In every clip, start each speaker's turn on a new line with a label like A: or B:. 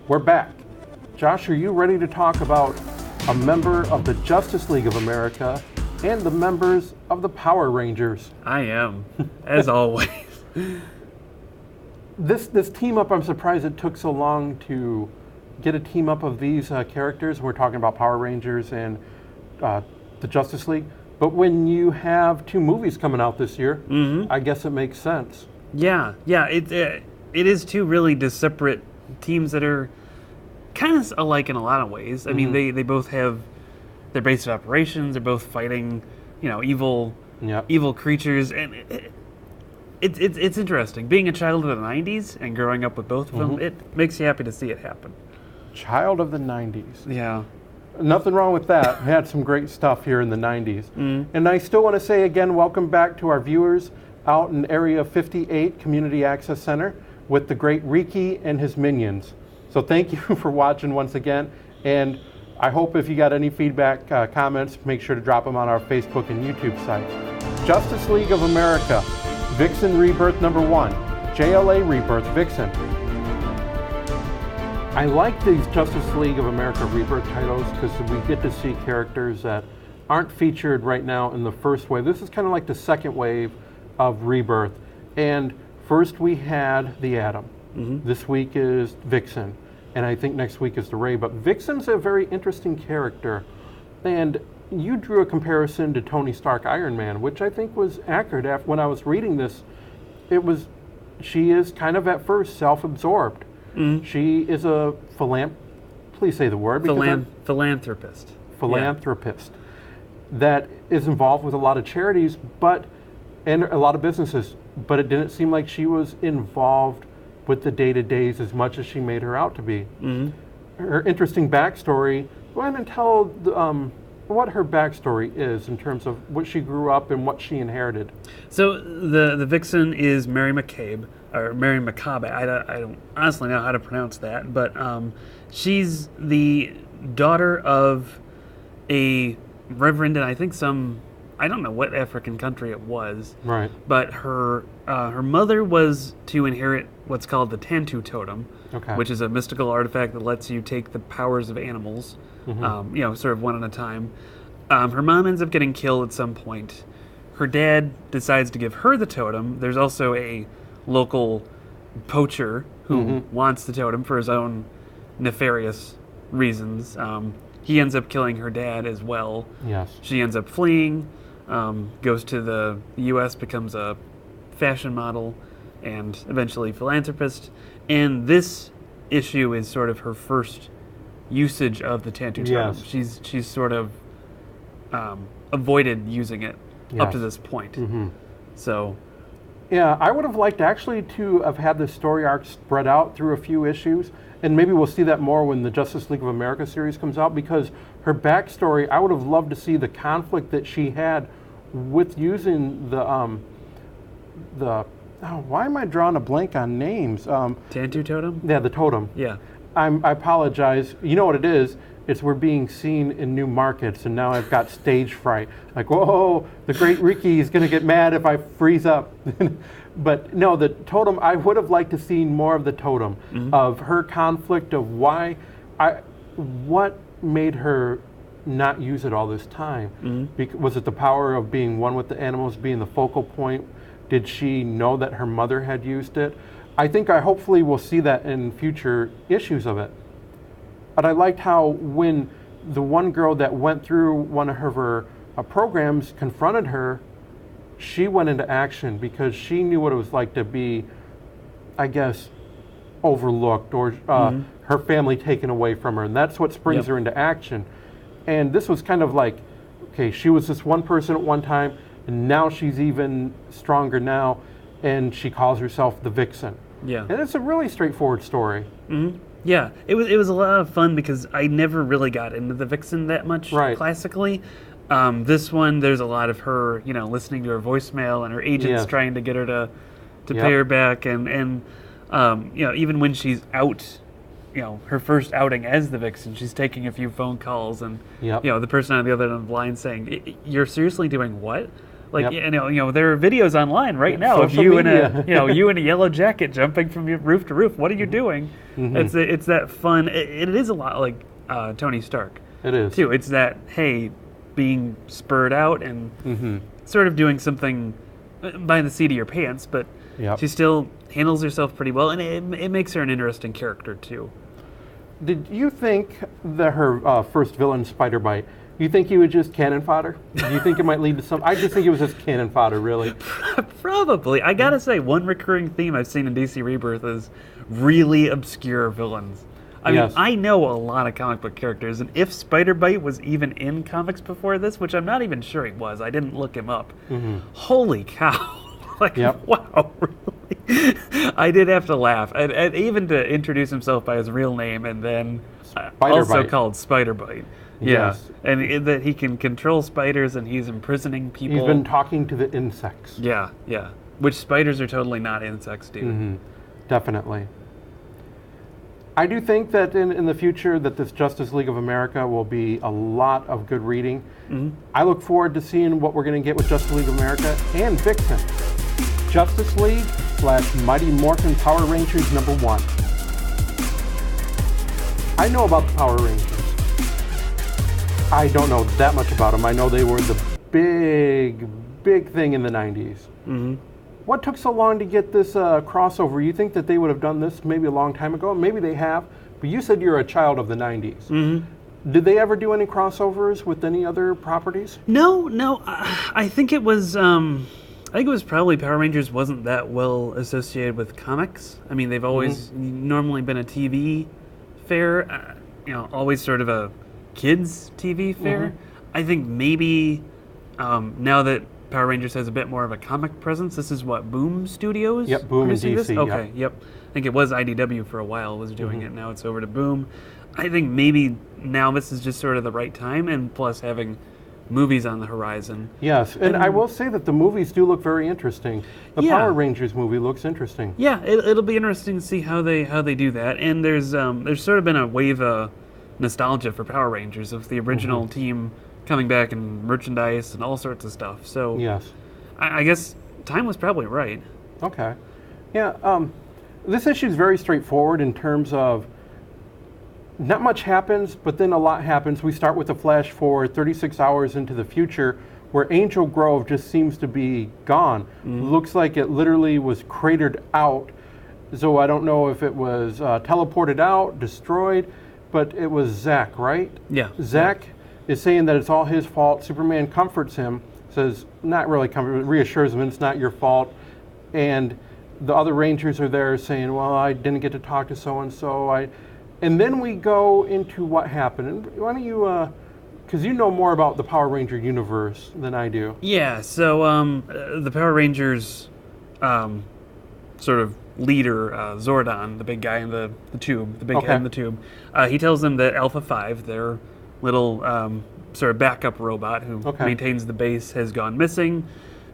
A: We're back. Josh, are you ready to talk about a member of the Justice League of America and the members of the Power Rangers?
B: I am, as always.
A: This team up, I'm surprised it took so long to get a team up of these characters. We're talking about Power Rangers and the Justice League. But when you have two movies coming out this year, I guess it makes sense.
B: Yeah. It is two really separate teams that are kind of alike in a lot of ways. I mean, they both have their base of operations. They're both fighting, evil creatures, and it's interesting. Being a child of the '90s and growing up with both of them, it makes you happy to see it happen.
A: Child of the '90s.
B: Yeah.
A: Nothing wrong with that. We had some great stuff here in the 90s. And I still want to say again, welcome back to our viewers out in Area 58 Community Access Center with the great Riki and his minions. So thank you for watching once again. And I hope if you got any feedback, comments, make sure to drop them on our Facebook and YouTube site. Justice League of America, Vixen Rebirth #1, JLA Rebirth Vixen. I like these Justice League of America Rebirth titles because we get to see characters that aren't featured right now in the first wave. This is kind of like the second wave of Rebirth. And first we had the Atom. This week is Vixen. And I think next week is the Ray. But Vixen's a very interesting character. And you drew a comparison to Tony Stark Iron Man, which I think was accurate. When I was reading this, she is kind of at first self-absorbed. She is a please say the word.
B: Philanthropist.
A: Philanthropist that is involved with a lot of charities, and a lot of businesses. But it didn't seem like she was involved with the day-to-days as much as she made her out to be. Her interesting backstory. Go ahead and tell what her backstory is in terms of what she grew up and what she inherited.
B: So the Vixen is Mary McCabe, or Mary McCabe. I don't honestly know how to pronounce that, but she's the daughter of a reverend, and I think I don't know what African country it was.
A: Right.
B: But her mother was to inherit what's called the Tantu Totem, which is a mystical artifact that lets you take the powers of animals, sort of one at a time. Her mom ends up getting killed at some point. Her dad decides to give her the totem. There's also a local poacher who wants the totem for his own nefarious reasons. He ends up killing her dad as well.
A: Yes.
B: She ends up fleeing, goes to the U.S., becomes a fashion model, and eventually philanthropist. And this issue is sort of her first usage of the Tantu Totem.
A: Yes.
B: She's sort of avoided using it up to this point. So,
A: yeah, I would have liked actually to have had this story arc spread out through a few issues, and maybe we'll see that more when the Justice League of America series comes out, because her backstory, I would have loved to see the conflict that she had with using why am I drawing a blank on names?
B: Tantu Totem?
A: Yeah, the totem.
B: Yeah.
A: I apologize. You know what it is? It's we're being seen in new markets, and now I've got stage fright. Like, whoa, the great Riki is going to get mad if I freeze up. But no, the totem, I would have liked to see more of the totem, of her conflict of what made her not use it all this time. Was it the power of being one with the animals, being the focal point? Did she know that her mother had used it? I think hopefully we'll see that in future issues of it. But I liked how when the one girl that went through one of her programs confronted her, she went into action because she knew what it was like to be, I guess, overlooked or her family taken away from her. And that's what springs her into action. And this was kind of like, okay, she was this one person at one time, and now she's even stronger now, and she calls herself the Vixen.
B: Yeah.
A: And it's a really straightforward story.
B: Yeah, it was a lot of fun because I never really got into the Vixen that much classically. This one, there's a lot of her, listening to her voicemail and her agents trying to get her to pay her back, and even when she's out, her first outing as the Vixen, she's taking a few phone calls, and the person on the other end of the line saying, "You're seriously doing what?" Like there are videos online right now of you in a yellow jacket jumping from roof to roof. What are you doing? It's that fun. It is a lot like Tony Stark.
A: It is
B: too. It's that being spurred out and sort of doing something by the seat of your pants, but she still handles herself pretty well, and it makes her an interesting character too.
A: Did you think that her first villain, Spider-Bite, you think he was just cannon fodder? Do you think it might lead to something? I just think it was just cannon fodder, really.
B: Probably. I gotta say, one recurring theme I've seen in DC Rebirth is really obscure villains. I mean, I know a lot of comic book characters, and if Spider-Bite was even in comics before this, which I'm not even sure he was, I didn't look him up. Holy cow. Wow, really? I did have to laugh. And even to introduce himself by his real name and then also called Spider-Bite.
A: Yes.
B: And that he can control spiders and he's imprisoning people.
A: He's been talking to the insects.
B: Yeah. Which spiders are totally not insects, dude.
A: Definitely. I do think that in the future that this Justice League of America will be a lot of good reading. I look forward to seeing what we're going to get with Justice League of America and Vixen. Justice League / Mighty Morphin Power Rangers #1. I know about the Power Rangers. I don't know that much about them. I know they were the big thing in the 90s. What took so long to get this crossover? You think that they would have done this maybe a long time ago? Maybe they have, but you said you're a child of the 90s. Did they ever do any crossovers with any other properties?
B: No. I think it was... I think it was probably Power Rangers wasn't that well associated with comics. I mean, they've always normally been a TV fare, always sort of a kids' TV fare. I think maybe now that Power Rangers has a bit more of a comic presence, this is what, Boom Studios?
A: Yep, Boom and DC.
B: Okay, yep. I think it was IDW for a while was doing it. Now it's over to Boom. I think maybe now this is just sort of the right time, and plus having movies on the horizon.
A: Yes, and I will say that the movies do look very interesting. The Power Rangers movie looks interesting.
B: Yeah, it'll be interesting to see how they do that. And there's sort of been a wave of nostalgia for Power Rangers of the original team coming back and merchandise and all sorts of stuff. So
A: yes,
B: I guess time was probably right.
A: Okay, yeah. This issue is very straightforward in terms of not much happens, but then a lot happens. We start with a flash forward 36 hours into the future where Angel Grove just seems to be gone. Looks like it literally was cratered out. So I don't know if it was teleported out, destroyed, but it was Zack, right?
B: Yeah.
A: Zack is saying that it's all his fault. Superman comforts him, says, not really comfort, but reassures him it's not your fault. And the other Rangers are there saying, well, I didn't get to talk to so-and-so. And then we go into what happened. And why don't you, because you know more about the Power Ranger universe than I do.
B: Yeah, so the Power Rangers sort of leader, Zordon, the big guy in the tube, the big head in the tube, he tells them that Alpha 5, their little sort of backup robot who maintains the base, has gone missing.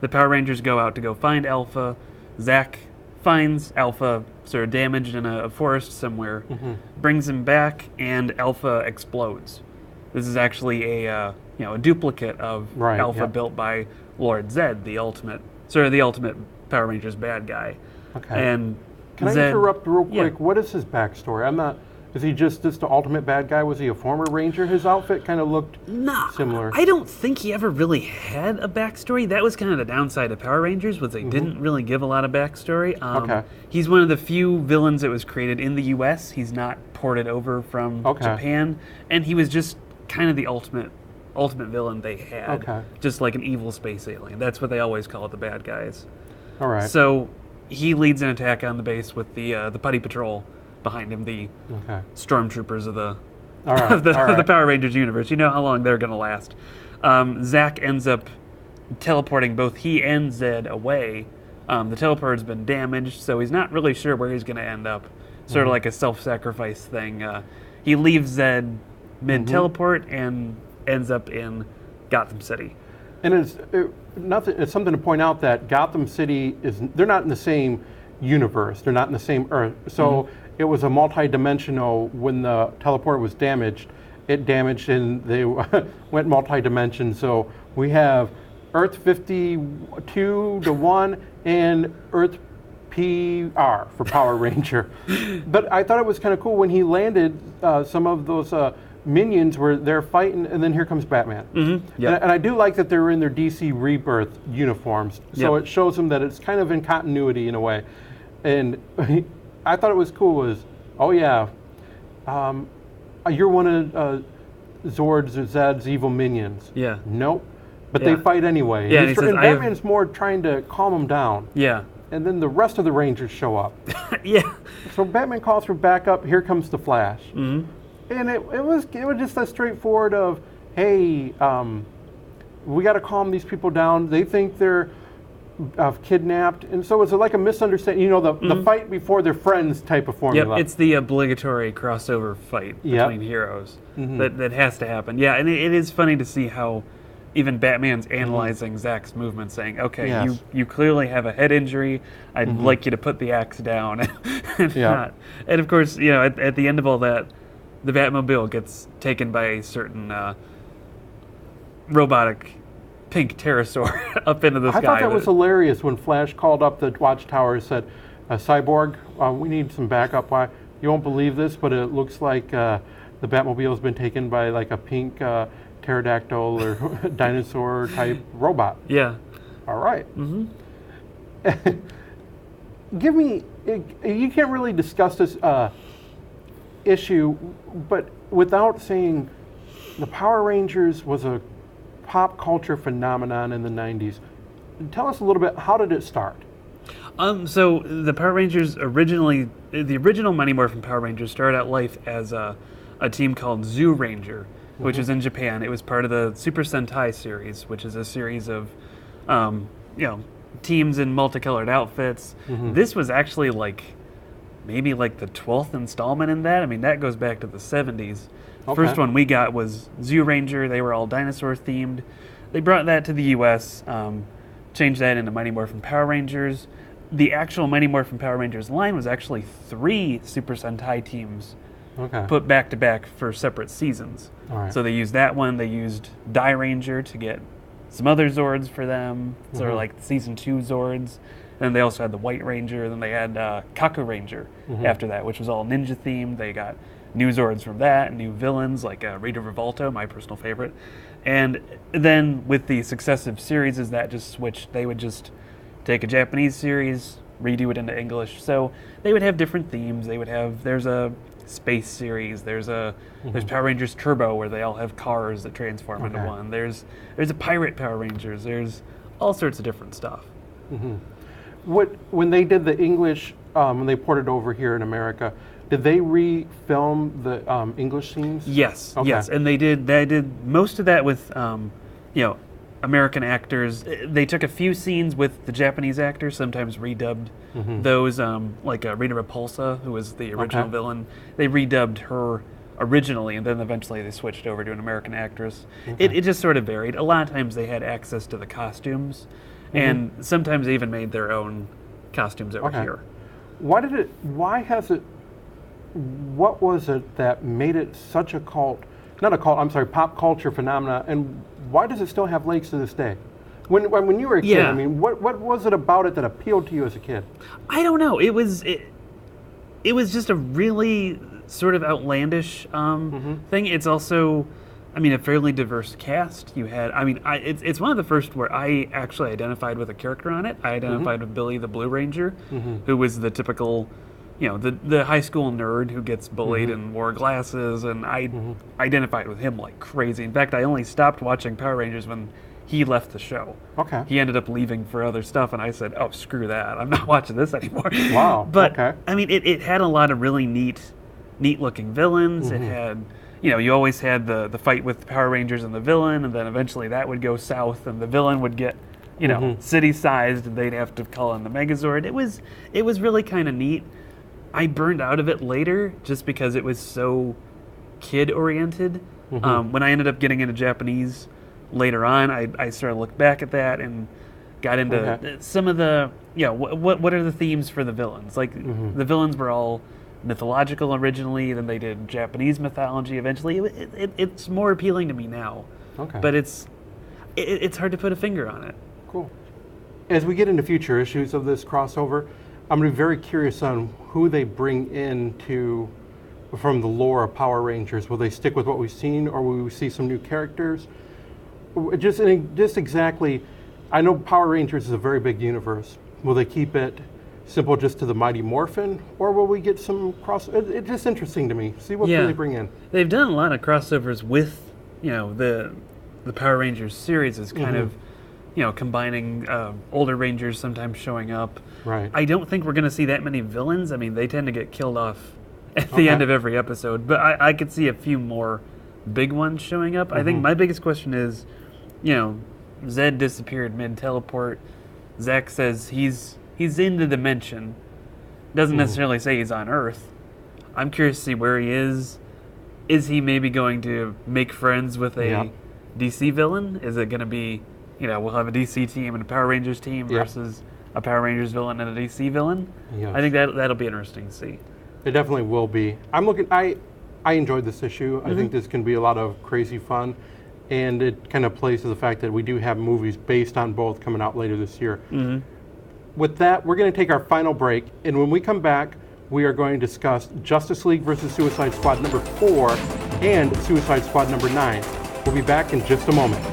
B: The Power Rangers go out to go find Alpha. Zack finds Alpha sort of damaged in a forest somewhere, brings him back, and Alpha explodes. This is actually a duplicate of Alpha built by Lord Zedd, the ultimate Power Rangers bad guy. Okay. And
A: can I interrupt real quick? Yeah. What is his backstory? Is he just the ultimate bad guy? Was he a former Ranger? His outfit kind of looked similar.
B: I don't think he ever really had a backstory. That was kind of the downside of Power Rangers, was they didn't really give a lot of backstory. He's one of the few villains that was created in the U.S. He's not ported over from Japan, and he was just kind of the ultimate villain they had. Just like an evil space alien. That's what they always call it, the bad guys.
A: All right.
B: So he leads an attack on the base with the Putty Patrol behind him, the stormtroopers of the Power Rangers universe. You know how long they're going to last. Zack ends up teleporting both he and Zedd away. The teleporter's been damaged, so he's not really sure where he's going to end up. Sort of like a self-sacrifice thing. He leaves Zedd mid-teleport and ends up in Gotham City.
A: And it's something to point out that Gotham City they're not in the same universe. They're not in the same Earth. So it was a multi-dimensional. When the teleporter was damaged, it damaged and they went multi-dimension. So we have Earth 52 to 1 and Earth PR for Power Ranger. But I thought it was kind of cool when he landed. Some of those minions were there fighting, and then here comes Batman.
B: Mm-hmm. Yep.
A: And I do like that they're in their DC Rebirth uniforms, so it shows them that it's kind of in continuity in a way. And I thought it was cool. Was you're one of Zord's or Zed's evil minions.
B: Yeah.
A: Nope. But they fight anyway.
B: Yeah,
A: and Batman's more trying to calm them down.
B: Yeah.
A: And then the rest of the Rangers show up.
B: Yeah.
A: So Batman calls for backup. Here comes the Flash.
B: Mm-hmm.
A: And it was just a straightforward of, hey, we got to calm these people down. They think they're kidnapped, and so it's like a misunderstanding. You know, the fight before they're friends type of formula.
B: Yep, it's the obligatory crossover fight between heroes that has to happen. Yeah, and it is funny to see how even Batman's analyzing Zack's movement, saying, okay, you clearly have a head injury. I'd like you to put the axe down. And of course, you know, at the end of all that, the Batmobile gets taken by a certain robotic pink pterosaur up into the sky.
A: I thought that was hilarious when Flash called up the watchtower and said, Cyborg, we need some backup. Why? You won't believe this, but it looks like the Batmobile's been taken by like a pink pterodactyl or dinosaur type robot.
B: Yeah.
A: All right. Mm-hmm. Give me, you can't really discuss this issue, but without saying the Power Rangers was a pop culture phenomenon in the 90s. Tell us a little bit, how did it start?
B: So the Power Rangers the original Mighty Morphin Power Rangers started out life as a team called Zoo Ranger, which is in Japan. It was part of the Super Sentai series, which is a series of, teams in multicolored outfits. This was actually maybe the 12th installment in that. I mean, that goes back to the 70s. The first one we got was Zoo Ranger. They were all dinosaur themed. They brought that to the U.S., changed that into Mighty Morphin Power Rangers. The actual Mighty Morphin Power Rangers line was actually 3 Super Sentai teams put back to back for separate seasons. So they used that one. They used Die Ranger to get some other Zords for them, sort of like season 2 Zords. And they also had the White Ranger. Then they had Kaku Ranger after that, which was all ninja themed. They got new Zords from that, new villains like Rita Revolta, my personal favorite. And then with the successive series, as that just switched, they would just take a Japanese series, redo it into English. So they would have different themes. They would have, there's a space series, there's Power Rangers Turbo where they all have cars that transform into one. There's a Pirate Power Rangers. There's all sorts of different stuff.
A: When they did the English, when they ported over here in America, did they re-film the English scenes?
B: Yes, yes, and they did most of that with, American actors. They took a few scenes with the Japanese actors, sometimes redubbed those, like Rita Repulsa, who was the original villain. They redubbed her originally, and then eventually they switched over to an American actress. It just sort of varied. A lot of times they had access to the costumes, and sometimes they even made their own costumes over here.
A: What was it that made it such a pop culture phenomena, and why does it still have legs to this day? When you were a kid, I mean, what was it about it that appealed to you as a kid? I
B: don't know. It was just a really sort of outlandish thing. It's also, a fairly diverse cast. You had, it's one of the first where I actually identified with a character on it. I identified with Billy the Blue Ranger, who was the typical, the high school nerd who gets bullied and wore glasses, and I identified with him like crazy. In fact, I only stopped watching Power Rangers when he left the show. He ended up leaving for other stuff, and I said, oh, screw that. I'm not watching this anymore.
A: Wow.
B: But, it had a lot of really neat-looking villains. It had, you always had the fight with the Power Rangers and the villain, and then eventually that would go south, and the villain would get, city-sized, and they'd have to call in the Megazord. It was really kind of neat. I burned out of it later just because it was so kid-oriented. When I ended up getting into Japanese later on, I started to look back at that and got into some of the, what are the themes for the villains? Like, the villains were all mythological originally, then they did Japanese mythology eventually. It's more appealing to me now. But it's hard to put a finger on it.
A: Cool. As we get into future issues of this crossover, I'm going to be very curious on who they bring in from the lore of Power Rangers. Will they stick with what we've seen, or will we see some new characters? Just exactly, I know Power Rangers is a very big universe. Will they keep it simple just to the Mighty Morphin, or will we get some It's just interesting to me. See what they bring in.
B: They've done a lot of crossovers with, the Power Rangers series is kind of, combining older Rangers sometimes showing up.
A: Right.
B: I don't think we're going to see that many villains. I mean, they tend to get killed off at the end of every episode, but I could see a few more big ones showing up. I think my biggest question is, Zed disappeared mid-teleport. Zach says he's in the dimension. Doesn't necessarily say he's on Earth. I'm curious to see where he is. Is he maybe going to make friends with a DC villain? Is it going to be, we'll have a DC team and a Power Rangers team versus a Power Rangers villain and a DC villain?
A: Yes.
B: I think that'll be interesting to see.
A: It definitely will be. I enjoyed this issue. I think this can be a lot of crazy fun, and it kind of plays to the fact that we do have movies based on both coming out later this year. With that, we're going to take our final break, and when we come back, we are going to discuss Justice League versus Suicide Squad number 4 and Suicide Squad number 9. We'll be back in just a moment.